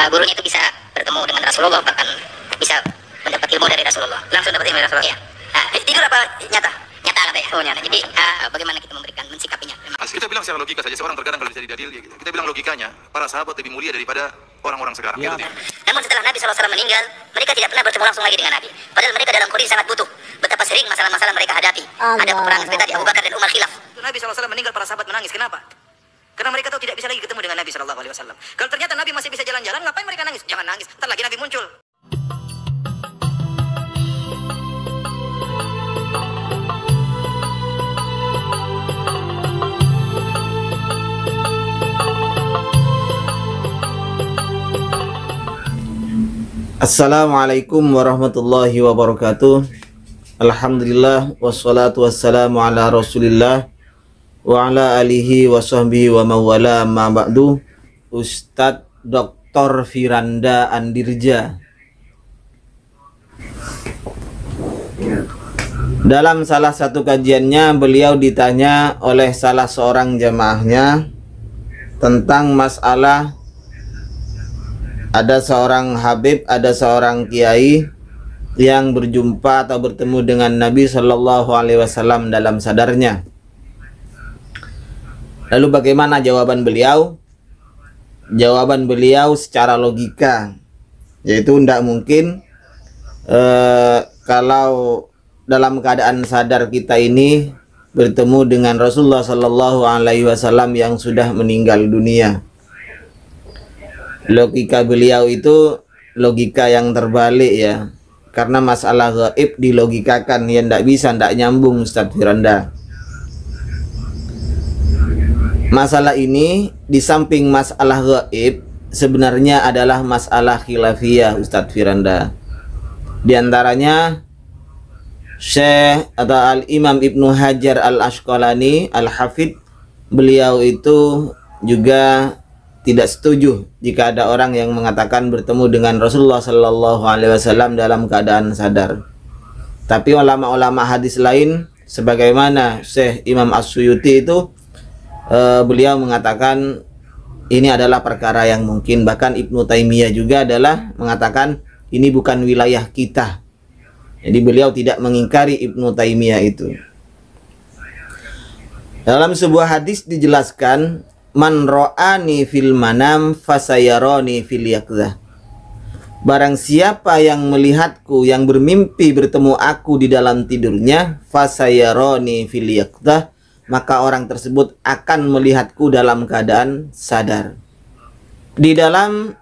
gurunya itu bisa bertemu dengan Rasulullah, bahkan bisa mendapat ilmu dari Rasulullah. Langsung dapat ilmu dari Rasulullah. Iya. Tidur apa nyata? Nyata kata ya. Oh nyata. Jadi bagaimana kita mensikapinya? Kita bilang secara logika saja, seorang terkadang kalau bisa didadil, kita bilang logikanya, para sahabat lebih mulia daripada orang-orang sekarang. Ya. Namun setelah Nabi SAW meninggal, mereka tidak pernah bertemu langsung lagi dengan Nabi. Padahal mereka dalam kondisi sangat butuh. Betapa sering masalah-masalah mereka hadapi. Ada peperangan seperti tadi Abu Bakar dan Umar khilaf. Nabi SAW meninggal, para sahabat menangis. Kenapa? Karena mereka tahu tidak bisa lagi ketemu dengan Nabi SAW. Kalau ternyata Nabi masih bisa jalan-jalan, ngapain mereka nangis? Jangan nangis, ntar lagi Nabi muncul. Assalamualaikum warahmatullahi wabarakatuh. Alhamdulillah wassalatu wassalamu ala Rasulillah wa ala alihi wa sahbihi wa mawala ma ba'du. Ustadz Dr. Firanda Andirja dalam salah satu kajiannya, beliau ditanya oleh salah seorang jamaahnya tentang masalah ada seorang habib, ada seorang kiai yang berjumpa atau bertemu dengan Nabi Shallallahu Alaihi Wasallam dalam sadarnya. Lalu bagaimana jawaban beliau? Jawaban beliau secara logika, yaitu tidak mungkin kalau dalam keadaan sadar kita ini bertemu dengan Rasulullah Shallallahu Alaihi Wasallam yang sudah meninggal dunia. Logika beliau itu logika yang terbalik ya, karena masalah gaib dilogikakan yang tidak bisa, tidak nyambung Ustadz Firanda. Masalah ini di samping masalah gaib sebenarnya adalah masalah khilafiyah Ustadz Firanda. Di antaranya Syekh atau Al-Imam Ibnu Hajar Al-Asqalani Al-Hafidh, beliau itu juga tidak setuju jika ada orang yang mengatakan bertemu dengan Rasulullah Sallallahu Alaihi Wasallam dalam keadaan sadar. Tapi ulama-ulama hadis lain, sebagaimana Syekh Imam As-Suyuti itu, beliau mengatakan ini adalah perkara yang mungkin. Bahkan Ibnu Taimiyah juga adalah mengatakan ini bukan wilayah kita. Jadi beliau tidak mengingkari Ibnu Taimiyah itu. Dalam sebuah hadis dijelaskan, man ro'ani fil manam fasayaroni fil yaqzah. Barang siapa yang melihatku, yang bermimpi bertemu aku di dalam tidurnya, fasayaroni fil yaqzah, maka orang tersebut akan melihatku dalam keadaan sadar. Di dalam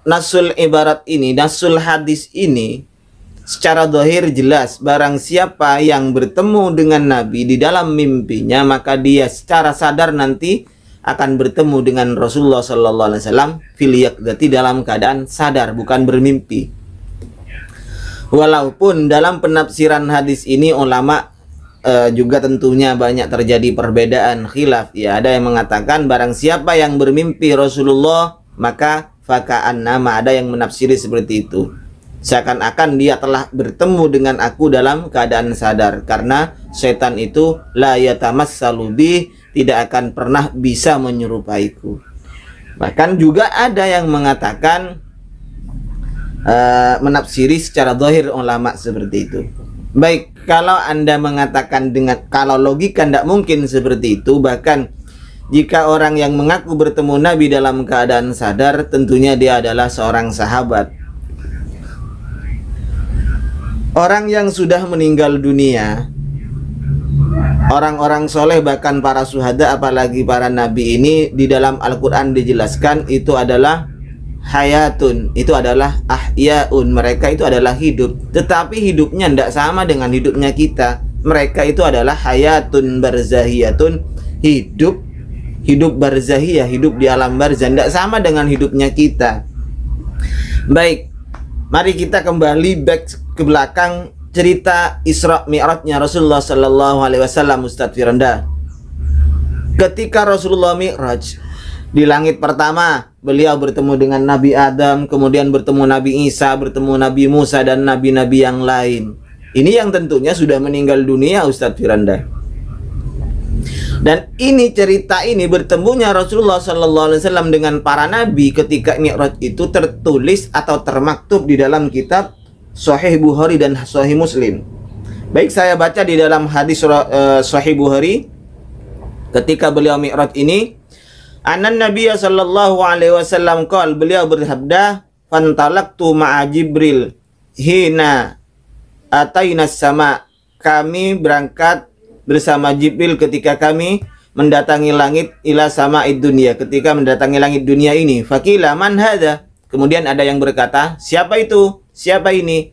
nasul ibarat ini, nasul hadis ini, secara zahir jelas, barang siapa yang bertemu dengan Nabi di dalam mimpinya, maka dia secara sadar nanti akan bertemu dengan Rasulullah Sallallahu Alaihi Wasallam fil yaqdzati, dalam keadaan sadar, bukan bermimpi. Walaupun dalam penafsiran hadis ini ulama juga tentunya banyak terjadi perbedaan khilaf. Ya, ada yang mengatakan barang siapa yang bermimpi Rasulullah maka faka'annama, ada yang menafsiri seperti itu, seakan-akan dia telah bertemu dengan aku dalam keadaan sadar, karena setan itu la yatamassalu bi, tidak akan pernah bisa menyerupaiku. Bahkan juga ada yang mengatakan menafsiri secara zahir ulama seperti itu. Baik, kalau Anda mengatakan kalau logika tidak mungkin seperti itu, bahkan jika orang yang mengaku bertemu Nabi dalam keadaan sadar, tentunya dia adalah seorang sahabat. Orang yang sudah meninggal dunia, orang-orang soleh, bahkan para syuhada, apalagi para nabi ini, di dalam Al-Quran dijelaskan itu adalah hayatun, itu adalah ahyaun, mereka itu adalah hidup. Tetapi hidupnya tidak sama dengan hidupnya kita. Mereka itu adalah hayatun barzahiyatun, hidup barzahiyah, hidup di alam barzah, tidak sama dengan hidupnya kita. Baik, mari kita kembali back ke belakang cerita Isra Mi'rajnya Rasulullah Sallallahu Alaihi Wasallam, Ustadz Firanda. Ketika Rasulullah Mi'raj di langit pertama, beliau bertemu dengan Nabi Adam, kemudian bertemu Nabi Isa, bertemu Nabi Musa, dan nabi-nabi yang lain. Ini yang tentunya sudah meninggal dunia, Ustadz Firanda. Dan ini cerita ini bertemunya Rasulullah Sallallahu Alaihi Wasallam dengan para nabi ketika Mi'raj itu tertulis atau termaktub di dalam kitab Sahih Bukhari dan Sahih Muslim. Baik, saya baca di dalam hadis Sahih Bukhari ketika beliau Mi'raj ini, Anan Nabiya Sallallahu Alaihi Wasallam qol, beliau bersabda, fantalaqtu ma'a Jibril hina atainas sama, kami berangkat bersama Jibril ketika kami mendatangi langit ila sama'id dunia, ketika mendatangi langit dunia ini. Faqila man hadza, kemudian ada yang berkata, siapa itu? Siapa ini?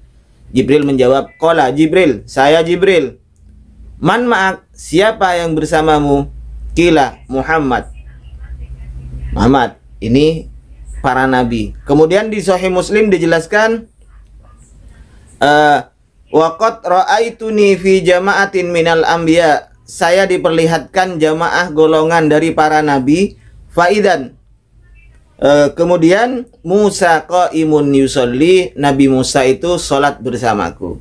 Jibril menjawab, qala Jibril, saya Jibril. Man ma'ak, siapa yang bersamamu? Qila Muhammad. Muhammad, ini para nabi. Kemudian di Sahih Muslim dijelaskan, waqad ra'aituni fi jama'atin minal anbiya, saya diperlihatkan jamaah golongan dari para nabi. Faidan, kemudian Musa qaimun yusolli, Nabi Musa itu sholat bersamaku.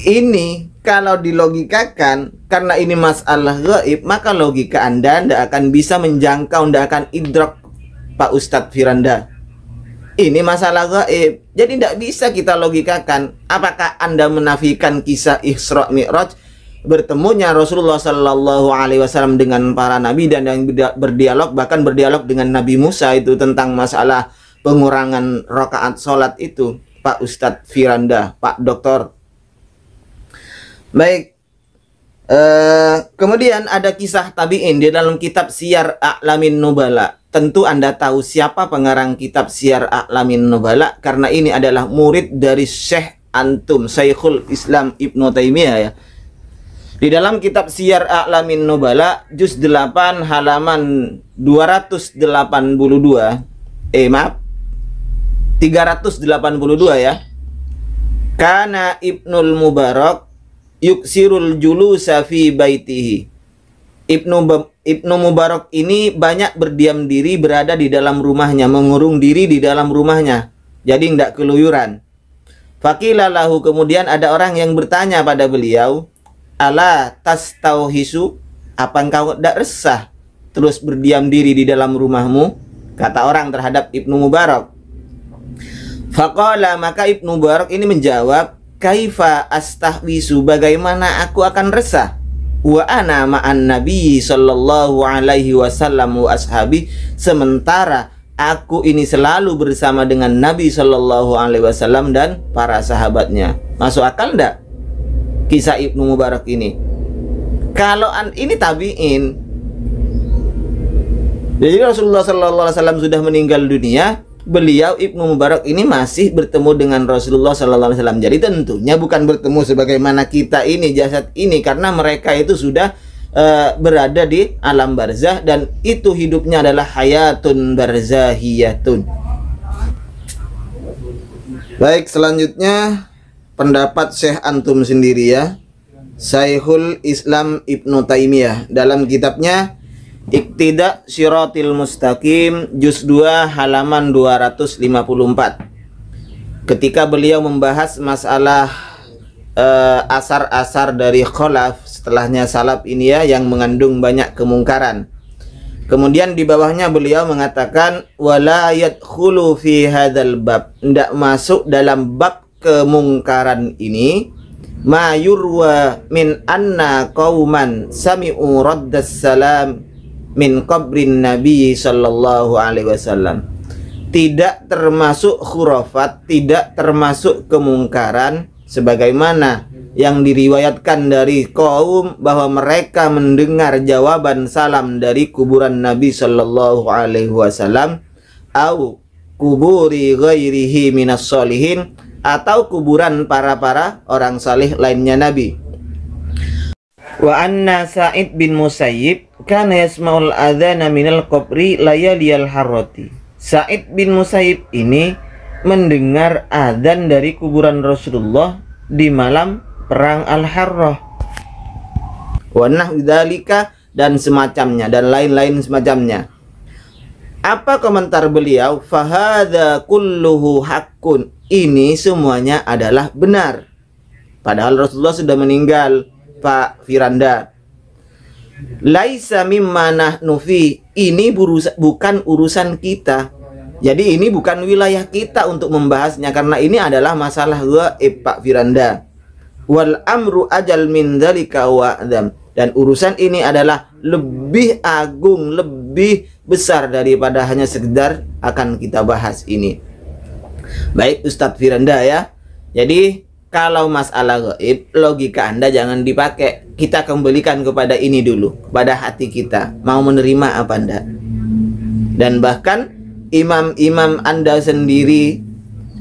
Ini kalau dilogikakan, karena ini masalah gaib, maka logika Anda tidak akan bisa menjangkau, tidak akan idrak, Pak Ustadz Firanda. Ini masalah gaib, jadi tidak bisa kita logikakan. Apakah Anda menafikan kisah Isra Mi'raj, bertemunya Rasulullah Sallallahu Alaihi Wasallam dengan para nabi dan yang berdialog, bahkan berdialog dengan Nabi Musa itu tentang masalah pengurangan rakaat sholat itu, Pak Ustadz Firanda, Pak Doktor. Baik, kemudian ada kisah tabi'in di dalam kitab Siyar A'lamin Nubala. Tentu Anda tahu siapa pengarang kitab Siyar A'lamin Nubala, karena ini adalah murid dari Syekh Antum, Syekhul Islam Ibnu Taimiyah ya. Di dalam kitab Siyar A'lamin Nubala, juz 8 halaman 382 ya. Kana Ibnul Mubarak yuksirul julusa fi baitihi. Ibnu Mubarak ini banyak berdiam diri, berada di dalam rumahnya, mengurung diri di dalam rumahnya, jadi tidak keluyuran. Faqila lahu, kemudian ada orang yang bertanya pada beliau, ala tastauhisu, apa engkau tidak resah terus berdiam diri di dalam rumahmu? Kata orang terhadap Ibnu Mubarak. Faqala, maka Ibnu Mubarak ini menjawab, kaifa astahwisu, bagaimana aku akan resah? Wa ana ma'an nabi sallallahu alaihi wasallam wa ashabi, sementara aku ini selalu bersama dengan Nabi sallallahu alaihi wasallam dan para sahabatnya. Masuk akal enggak kisah Ibnu Mubarak ini? Kalau ini tabi'in, jadi Rasulullah sallallahu alaihi wasallam sudah meninggal dunia, beliau Ibnu Mubarak ini masih bertemu dengan Rasulullah Sallallahu Alaihi Wasallam. Jadi tentunya bukan bertemu sebagaimana kita ini, jasad ini, karena mereka itu sudah berada di alam barzah, dan itu hidupnya adalah hayatun barzahiyatun. Baik, selanjutnya pendapat Syekh Antum sendiri ya, Syekhul Islam Ibnu Taimiyah, dalam kitabnya Iqtida Syiratil Mustaqim, juz 2 halaman 254. Ketika beliau membahas masalah asar-asar dari kholaf setelahnya salaf ini ya, yang mengandung banyak kemungkaran. Kemudian di bawahnya beliau mengatakan, wala yadkhulu fi hadzal bab, tidak masuk dalam bab kemungkaran ini, ma yurwa min anna qauman sami'u raddas salam min qabrin Nabi sallallahu alaihi wasallam. Tidak termasuk khurafat, tidak termasuk kemungkaran, sebagaimana yang diriwayatkan dari kaum bahwa mereka mendengar jawaban salam dari kuburan Nabi sallallahu alaihi wasallam, au kuburi ghairihi minas solihin, atau kuburan para orang saleh lainnya Nabi. Wa anna Sa'id bin Musayyib kana yasma'ul adzana minal qabri layaliyal harrati. Sa'id bin Musayyib ini mendengar adzan dari kuburan Rasulullah di malam perang Al-Harrah. Wa nahwu dzalika, dan semacamnya, dan lain-lain semacamnya. Apa komentar beliau? Fahadza kulluhu haqqun. Ini semuanya adalah benar. Padahal Rasulullah sudah meninggal, Pak Firanda. laisa mimma nahnu fi, ini bukan urusan kita. Jadi ini bukan wilayah kita untuk membahasnya, karena ini adalah masalah gaib, Pak Firanda. Wal amru ajal min dzalika wa adzam, dan urusan ini adalah lebih agung, lebih besar daripada hanya sekedar akan kita bahas ini. Baik Ustadz Firanda ya. Jadi kalau masalah gaib, logika Anda jangan dipakai. Kita kembalikan kepada ini dulu, kepada hati kita. Mau menerima apa Anda? Dan bahkan imam-imam Anda sendiri,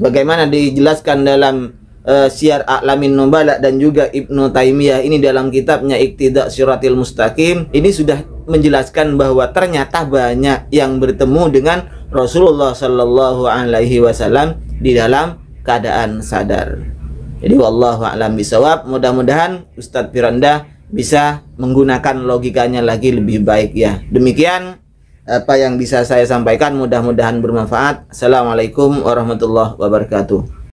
bagaimana dijelaskan dalam Syiar A'lamin Nubala dan juga Ibnu Taimiyah ini dalam kitabnya Iqtida' Shiratil Mustaqim, ini sudah menjelaskan bahwa ternyata banyak yang bertemu dengan Rasulullah Shallallahu Alaihi Wasallam di dalam keadaan sadar. Jadi wallahu a'lam bishawab. Mudah-mudahan Ustadz Firanda bisa menggunakan logikanya lagi lebih baik ya. Demikian apa yang bisa saya sampaikan, mudah-mudahan bermanfaat. Assalamualaikum warahmatullahi wabarakatuh.